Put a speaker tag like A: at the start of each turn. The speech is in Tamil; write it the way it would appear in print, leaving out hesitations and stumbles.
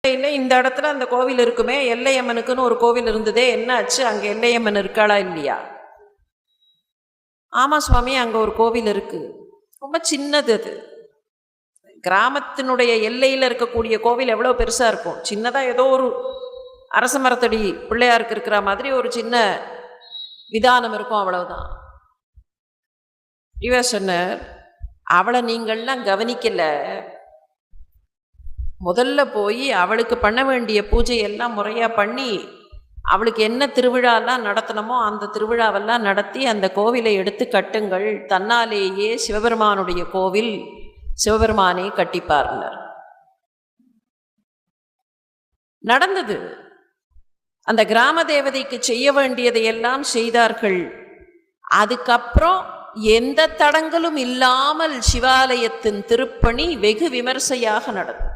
A: இல்லை, இந்த இடத்துல அந்த கோவில் இருக்குமே, எல்லையம்மனுக்குன்னு ஒரு கோவில் இருந்ததே, என்ன ஆச்சு? அங்க எல்லையம்மன் இருக்காளா இல்லையா? ஆமா சுவாமி, அங்க ஒரு கோவில் இருக்கு, ரொம்ப சின்னது. அது கிராமத்தினுடைய எல்லையில இருக்கக்கூடிய கோவில் எவ்வளவு பெருசா இருக்கும்? சின்னதா ஏதோ ஒரு அரச மரத்தடி பிள்ளையாருக்கு இருக்கிற மாதிரி ஒரு சின்ன விதானம் இருக்கும், அவ்வளவுதான். இவர் சொன்னார், அவளை நீங்கள்லாம் கவனிக்கல, முதல்ல போய் அவளுக்கு பண்ண வேண்டிய பூஜையெல்லாம் முறையாக பண்ணி அவளுக்கு என்ன திருவிழாலாம் நடத்தணுமோ அந்த திருவிழாவெல்லாம் நடத்தி அந்த கோவிலை எடுத்து கட்டுங்கள், தன்னாலேயே சிவபெருமானுடைய கோவில் சிவபெருமானே கட்டிப்பார்னர். நடந்தது. அந்த கிராம தேவதைக்கு செய்ய வேண்டியதையெல்லாம் செய்தார்கள். அதுக்கப்புறம் எந்த தடங்களும் இல்லாமல் சிவாலயத்தின் திருப்பணி வெகு விமர்சையாக நடந்தது.